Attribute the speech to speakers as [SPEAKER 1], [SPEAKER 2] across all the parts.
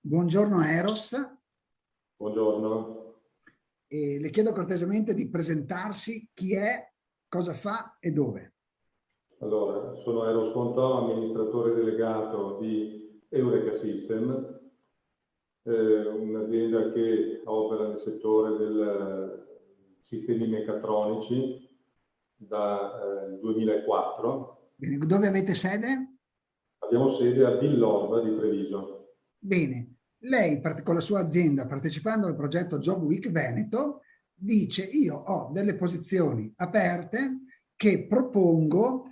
[SPEAKER 1] Buongiorno Eros,
[SPEAKER 2] Buongiorno,
[SPEAKER 1] e le chiedo cortesemente di presentarsi chi è, cosa fa e dove.
[SPEAKER 2] allora sono Eros Contò, amministratore delegato di Eureka System, un'azienda che opera nel settore dei sistemi meccatronici dal 2004.
[SPEAKER 1] Bene, dove avete sede?
[SPEAKER 2] Abbiamo sede a Villorba di Treviso.
[SPEAKER 1] Bene, lei con la sua azienda, partecipando al progetto Job Week Veneto, dice: io ho delle posizioni aperte che propongo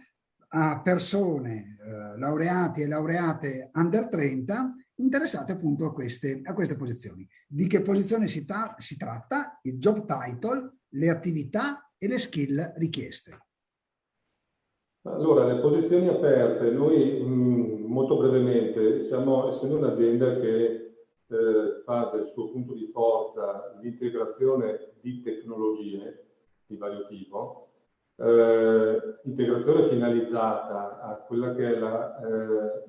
[SPEAKER 1] a persone laureati e laureate under 30 interessate appunto a queste posizioni. Di che posizione si tratta? Il job title, le attività e le skill richieste.
[SPEAKER 2] Allora, le posizioni aperte, noi molto brevemente, essendo un'azienda che fa del suo punto di forza l'integrazione di tecnologie di vario tipo, integrazione finalizzata a quella che è la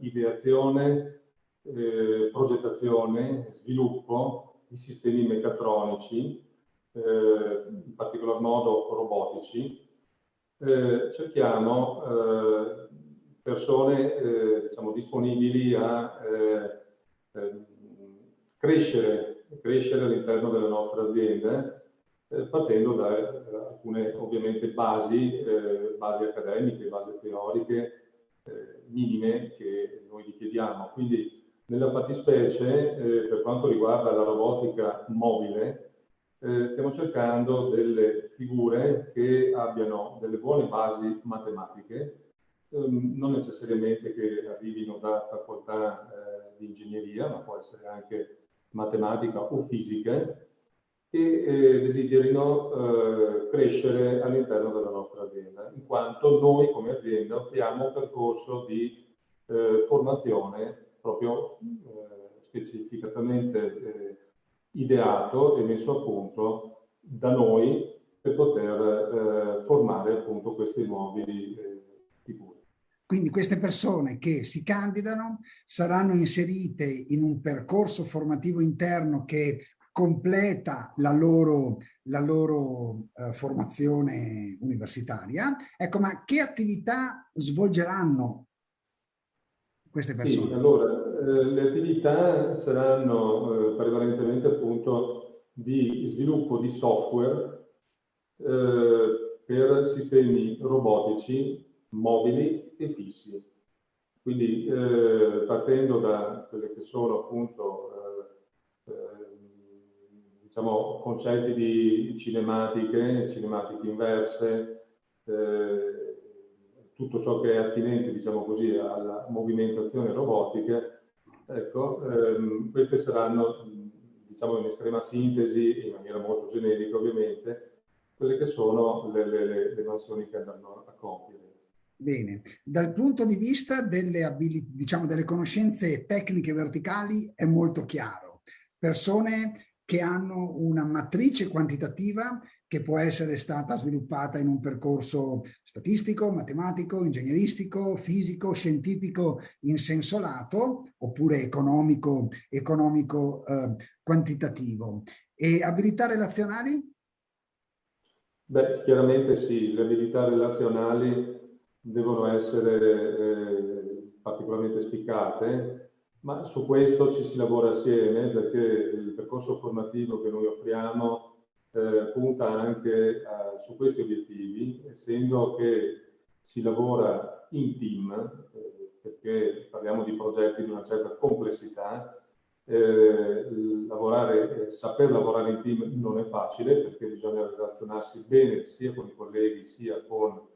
[SPEAKER 2] ideazione, progettazione, sviluppo di sistemi meccatronici, in particolar modo robotici. Cerchiamo persone diciamo, disponibili a crescere all'interno della nostra azienda, partendo da alcune ovviamente basi accademiche, basi teoriche minime che noi richiediamo. Quindi nella fattispecie, per quanto riguarda la robotica mobile, stiamo cercando delle figure che abbiano delle buone basi matematiche, non necessariamente che arrivino da facoltà di ingegneria, ma può essere anche matematica o fisica, e desiderino crescere all'interno della nostra azienda, in quanto noi come azienda offriamo un percorso di formazione proprio specificatamente ideato e messo a punto da noi per poter formare appunto questi nuovi figure.
[SPEAKER 1] Quindi queste persone che si candidano saranno inserite in un percorso formativo interno che completa la loro formazione universitaria. Ecco, ma che attività svolgeranno queste
[SPEAKER 2] Sì,
[SPEAKER 1] persone?
[SPEAKER 2] allora le attività saranno prevalentemente appunto di sviluppo di software per sistemi robotici mobili e fissi. Quindi partendo da quelle che sono appunto diciamo concetti di cinematiche inverse, tutto ciò che è attinente, diciamo così, alla movimentazione robotica, ecco, queste saranno, diciamo in estrema sintesi, in maniera molto generica ovviamente, quelle che sono le mansioni che andranno a compiere.
[SPEAKER 1] Bene, dal punto di vista diciamo, delle conoscenze tecniche verticali è molto chiaro. Persone che hanno una matrice quantitativa che può essere stata sviluppata in un percorso statistico, matematico, ingegneristico, fisico, scientifico in senso lato, oppure economico quantitativo. E abilità relazionali?
[SPEAKER 2] Beh, chiaramente sì, le abilità relazionali devono essere particolarmente spiccate, ma su questo ci si lavora assieme perché il percorso formativo che noi offriamo punta anche su questi obiettivi, essendo che si lavora in team, perché parliamo di progetti di una certa complessità. Saper lavorare in team non è facile perché bisogna relazionarsi bene sia con i colleghi sia con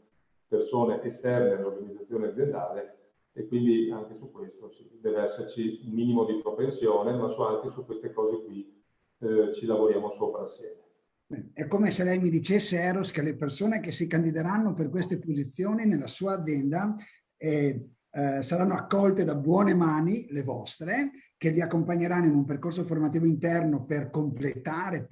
[SPEAKER 2] persone esterne all'organizzazione aziendale e quindi anche su questo deve esserci un minimo di propensione, ma anche su queste cose qui ci lavoriamo sopra assieme.
[SPEAKER 1] È come se lei mi dicesse, Eros, che le persone che si candideranno per queste posizioni nella sua azienda saranno accolte da buone mani, le vostre, che li accompagneranno in un percorso formativo interno per completare,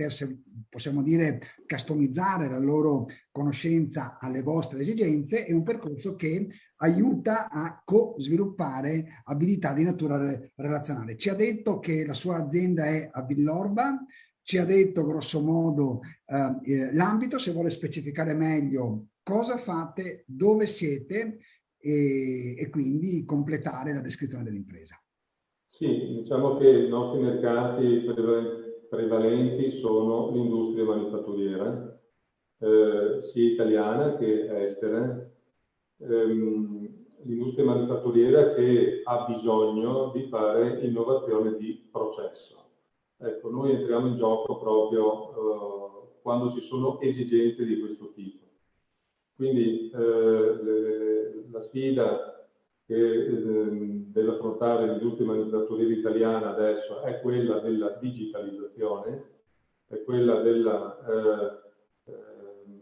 [SPEAKER 1] possiamo dire, customizzare la loro conoscenza alle vostre esigenze e un percorso che aiuta a co-sviluppare abilità di natura relazionale. Ci ha detto che la sua azienda è a Villorba, ci ha detto grosso modo l'ambito, se vuole specificare meglio cosa fate, dove siete e quindi completare la descrizione dell'impresa.
[SPEAKER 2] Sì, diciamo che i nostri mercati prevalenti sono l'industria manifatturiera, sia italiana che estera. L'industria manifatturiera che ha bisogno di fare innovazione di processo. Ecco, noi entriamo in gioco proprio quando ci sono esigenze di questo tipo. Quindi la sfida che deve affrontare l'industria manifatturiera italiana adesso è quella della digitalizzazione, è quella della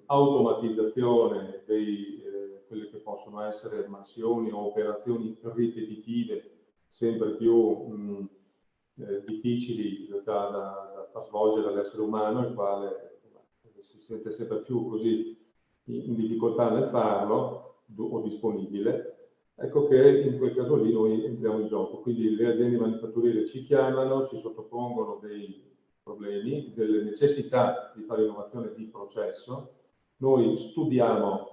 [SPEAKER 2] automatizzazione di quelle che possono essere mansioni o operazioni ripetitive sempre più difficili da far svolgere dall'essere umano, il quale si sente sempre più così in difficoltà nel farlo o disponibile. Ecco che in quel caso lì noi entriamo in gioco. Quindi le aziende manifatturiere ci chiamano, ci sottopongono dei problemi, delle necessità di fare innovazione di processo. Noi studiamo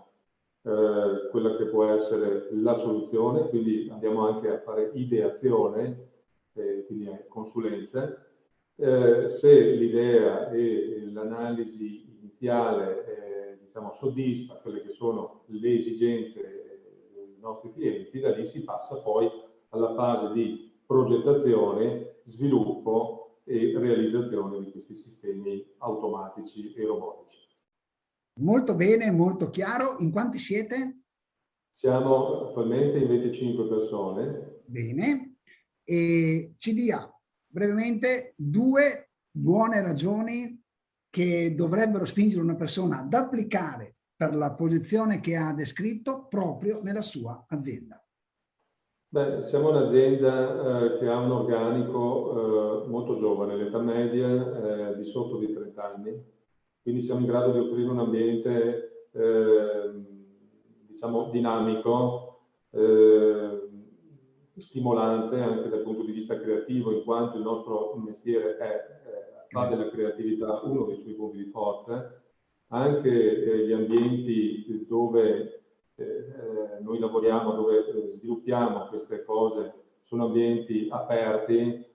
[SPEAKER 2] quella che può essere la soluzione, quindi andiamo anche a fare ideazione, quindi consulenze. Se l'idea e l'analisi iniziale diciamo, soddisfa quelle che sono le esigenze dei nostri clienti, da lì si passa poi alla fase di progettazione, sviluppo e realizzazione di questi sistemi automatici e robotici.
[SPEAKER 1] Molto bene, molto chiaro. In quanti siete?
[SPEAKER 2] Siamo attualmente in 25 persone.
[SPEAKER 1] Bene. E ci dia brevemente 2 buone ragioni che dovrebbero spingere una persona ad applicare per la posizione che ha descritto proprio nella sua azienda.
[SPEAKER 2] Beh, siamo un'azienda che ha un organico molto giovane, l'età media di sotto di 30 anni, quindi siamo in grado di offrire un ambiente diciamo dinamico, stimolante anche dal punto di vista creativo, in quanto il nostro mestiere fa della creatività uno dei suoi punti di forza. Anche gli ambienti dove noi lavoriamo, dove sviluppiamo queste cose, sono ambienti aperti,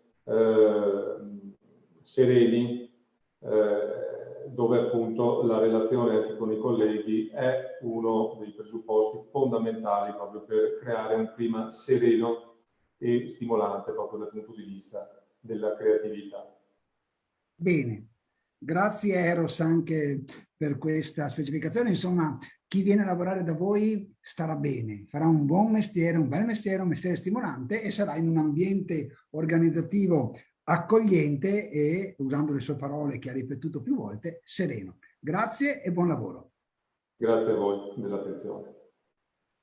[SPEAKER 2] sereni, dove appunto la relazione anche con i colleghi è uno dei presupposti fondamentali proprio per creare un clima sereno e stimolante proprio dal punto di vista della creatività.
[SPEAKER 1] Bene, grazie Eros anche per questa specificazione. Insomma, chi viene a lavorare da voi starà bene, farà un buon mestiere, un bel mestiere, un mestiere stimolante e sarà in un ambiente organizzativo accogliente e, usando le sue parole che ha ripetuto più volte, sereno. Grazie e buon lavoro.
[SPEAKER 2] Grazie a voi dell'attenzione.